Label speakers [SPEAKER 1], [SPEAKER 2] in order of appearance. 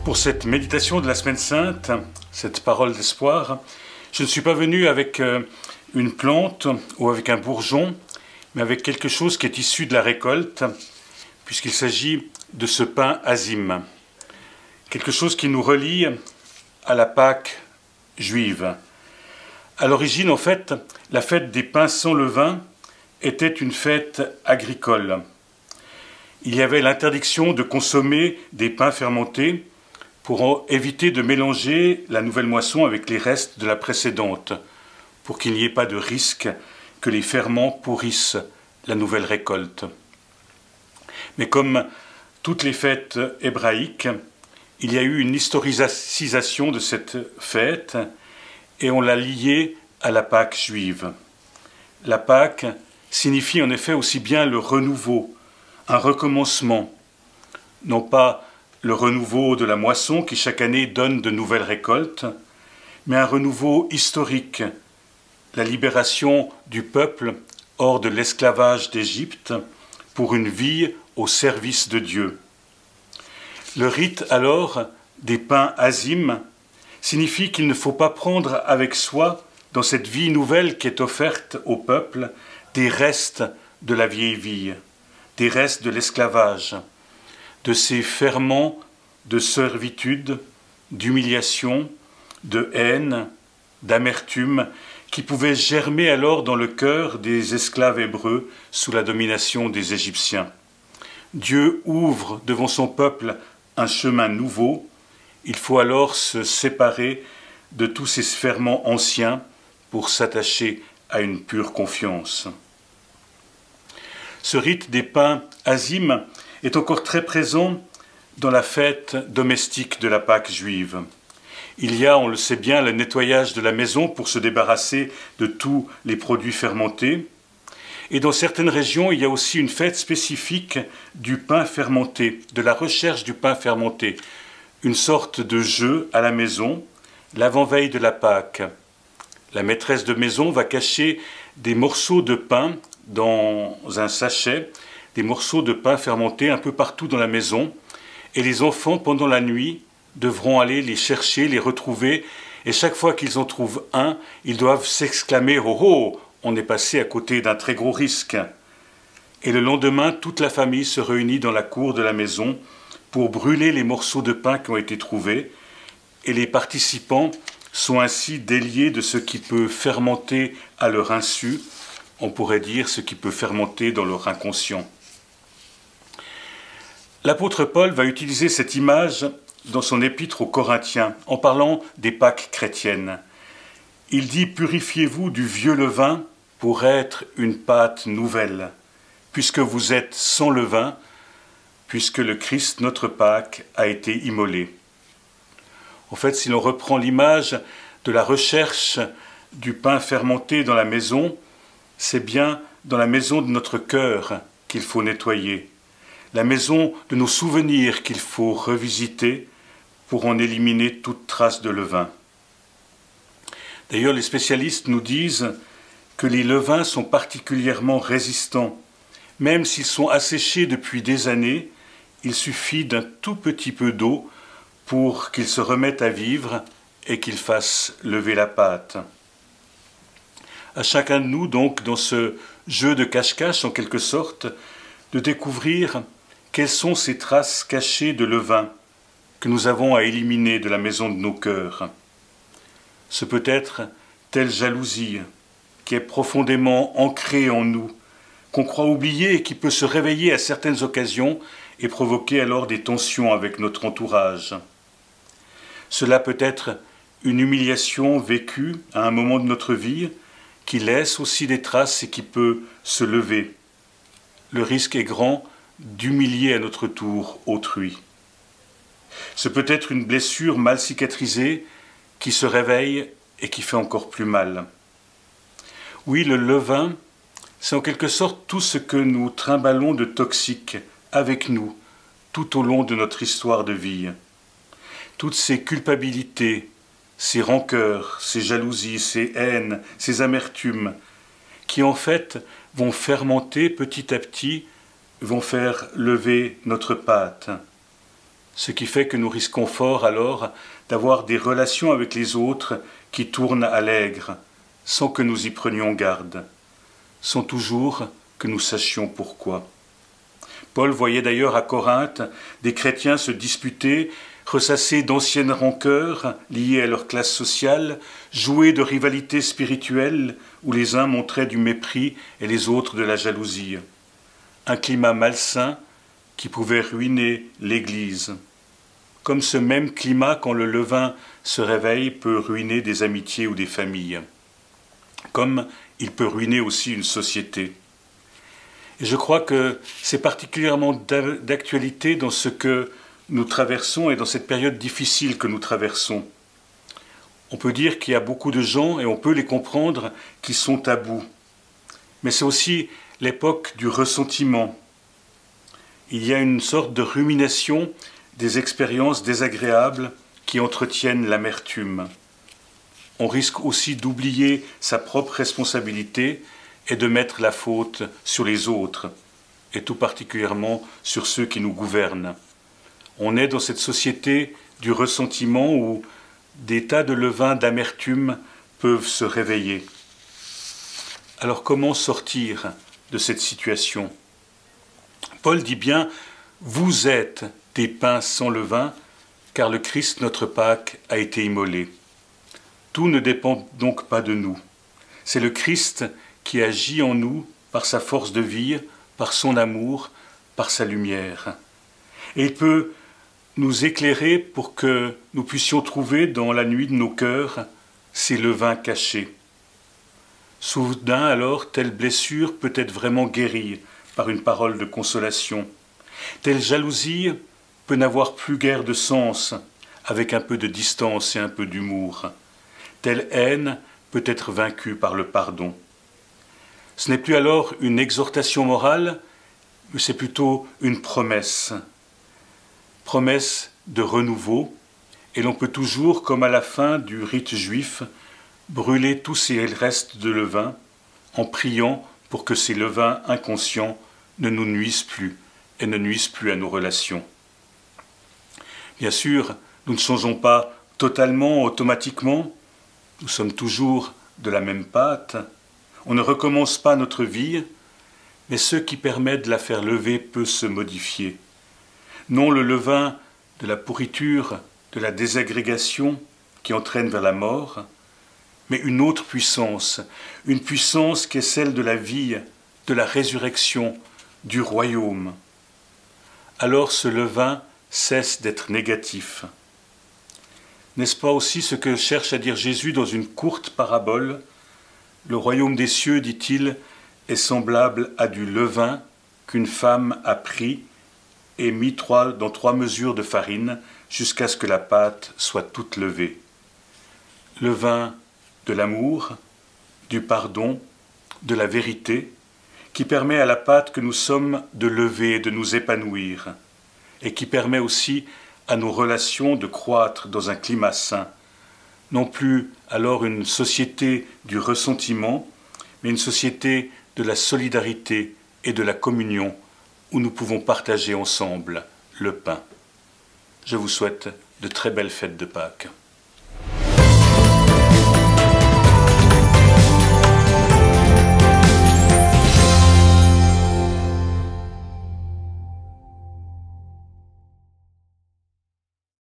[SPEAKER 1] Pour cette méditation de la Semaine Sainte, cette parole d'espoir, je ne suis pas venu avec une plante ou avec un bourgeon, mais avec quelque chose qui est issu de la récolte, puisqu'il s'agit de ce pain azim. Quelque chose qui nous relie à la Pâque juive. À l'origine, en fait, la fête des pains sans levain était une fête agricole. Il y avait l'interdiction de consommer des pains fermentés pour éviter de mélanger la nouvelle moisson avec les restes de la précédente, pour qu'il n'y ait pas de risque que les ferments pourrissent la nouvelle récolte. Mais comme toutes les fêtes hébraïques, il y a eu une historicisation de cette fête et on l'a liée à la Pâque juive. La Pâque signifie en effet aussi bien le renouveau, un recommencement, non pas le renouveau de la moisson qui chaque année donne de nouvelles récoltes, mais un renouveau historique, la libération du peuple hors de l'esclavage d'Égypte pour une vie au service de Dieu. Le rite alors des pains azim signifie qu'il ne faut pas prendre avec soi, dans cette vie nouvelle qui est offerte au peuple, des restes de la vieille vie, des restes de l'esclavage, de ces ferments de servitude, d'humiliation, de haine, d'amertume, qui pouvaient germer alors dans le cœur des esclaves hébreux sous la domination des Égyptiens. Dieu ouvre devant son peuple un chemin nouveau. Il faut alors se séparer de tous ces ferments anciens pour s'attacher à une pure confiance. Ce rite des pains azim est encore très présent dans la fête domestique de la Pâque juive. Il y a, on le sait bien, le nettoyage de la maison pour se débarrasser de tous les produits fermentés. Et dans certaines régions, il y a aussi une fête spécifique du pain fermenté, de la recherche du pain fermenté. Une sorte de jeu à la maison, l'avant-veille de la Pâque. La maîtresse de maison va cacher des morceaux de pain dans un sachet, des morceaux de pain fermentés un peu partout dans la maison, et les enfants, pendant la nuit, devront aller les chercher, les retrouver, et chaque fois qu'ils en trouvent un, ils doivent s'exclamer « Oh oh, on est passé à côté d'un très gros risque !» Et le lendemain, toute la famille se réunit dans la cour de la maison pour brûler les morceaux de pain qui ont été trouvés, et les participants sont ainsi déliés de ce qui peut fermenter à leur insu, on pourrait dire ce qui peut fermenter dans leur inconscient. L'apôtre Paul va utiliser cette image dans son épître aux Corinthiens, en parlant des Pâques chrétiennes. Il dit « Purifiez-vous du vieux levain pour être une pâte nouvelle, puisque vous êtes sans levain, puisque le Christ, notre Pâque, a été immolé. » En fait, si l'on reprend l'image de la recherche du pain fermenté dans la maison, c'est bien dans la maison de notre cœur qu'il faut nettoyer, la maison de nos souvenirs qu'il faut revisiter pour en éliminer toute trace de levain. D'ailleurs, les spécialistes nous disent que les levains sont particulièrement résistants. Même s'ils sont asséchés depuis des années, il suffit d'un tout petit peu d'eau pour qu'ils se remettent à vivre et qu'ils fassent lever la pâte. À chacun de nous, donc, dans ce jeu de cache-cache, en quelque sorte, de découvrir quelles sont ces traces cachées de levain que nous avons à éliminer de la maison de nos cœurs. Ce peut être telle jalousie qui est profondément ancrée en nous, qu'on croit oublier et qui peut se réveiller à certaines occasions et provoquer alors des tensions avec notre entourage. Cela peut être une humiliation vécue à un moment de notre vie qui laisse aussi des traces et qui peut se lever. Le risque est grand d'humilier à notre tour autrui. Ce peut être une blessure mal cicatrisée qui se réveille et qui fait encore plus mal. Oui, le levain, c'est en quelque sorte tout ce que nous trimballons de toxique avec nous tout au long de notre histoire de vie. Toutes ces culpabilités, ces rancœurs, ces jalousies, ces haines, ces amertumes, qui en fait vont fermenter petit à petit, vont faire lever notre pâte. ce qui fait que nous risquons fort alors d'avoir des relations avec les autres qui tournent à l'aigre, sans que nous y prenions garde, sans toujours que nous sachions pourquoi. Paul voyait d'ailleurs à Corinthe des chrétiens se disputer, ressasser d'anciennes rancœurs liées à leur classe sociale, jouer de rivalités spirituelles où les uns montraient du mépris et les autres de la jalousie. Un climat malsain qui pouvait ruiner l'Église. Comme ce même climat, quand le levain se réveille, peut ruiner des amitiés ou des familles. Comme il peut ruiner aussi une société. Et je crois que c'est particulièrement d'actualité dans ce que nous traversons et dans cette période difficile que nous traversons. On peut dire qu'il y a beaucoup de gens, et on peut les comprendre, qui sont à bout. Mais c'est aussi l'époque du ressentiment. Il y a une sorte de rumination des expériences désagréables qui entretiennent l'amertume. On risque aussi d'oublier sa propre responsabilité et de mettre la faute sur les autres, et tout particulièrement sur ceux qui nous gouvernent. On est dans cette société du ressentiment où des tas de levains d'amertume peuvent se réveiller. Alors comment sortir de cette situation? Paul dit bien « Vous êtes des pains sans levain, car le Christ, notre Pâque, a été immolé. » Tout ne dépend donc pas de nous. C'est le Christ qui agit en nous par sa force de vie, par son amour, par sa lumière. Et il peut nous éclairer pour que nous puissions trouver dans la nuit de nos cœurs ces levains cachés. Soudain alors, telle blessure peut être vraiment guérie par une parole de consolation. Telle jalousie peut n'avoir plus guère de sens avec un peu de distance et un peu d'humour. Telle haine peut être vaincue par le pardon. Ce n'est plus alors une exhortation morale, mais c'est plutôt une promesse. Promesse de renouveau, et l'on peut toujours, comme à la fin du rite juif, brûler tous ces restes de levain en priant pour que ces levains inconscients ne nous nuisent plus et ne nuisent plus à nos relations. Bien sûr, nous ne changeons pas totalement, automatiquement, nous sommes toujours de la même pâte, on ne recommence pas notre vie, mais ce qui permet de la faire lever peut se modifier. Non le levain de la pourriture, de la désagrégation qui entraîne vers la mort, mais une autre puissance, une puissance qui est celle de la vie, de la résurrection, du royaume. Alors ce levain cesse d'être négatif. N'est-ce pas aussi ce que cherche à dire Jésus dans une courte parabole? Le royaume des cieux, dit-il, est semblable à du levain qu'une femme a pris et mis dans 3 mesures de farine jusqu'à ce que la pâte soit toute levée. Levain de l'amour, du pardon, de la vérité, qui permet à la pâte que nous sommes de lever et de nous épanouir, et qui permet aussi à nos relations de croître dans un climat sain, non plus alors une société du ressentiment, mais une société de la solidarité et de la communion, où nous pouvons partager ensemble le pain. Je vous souhaite de très belles fêtes de Pâques.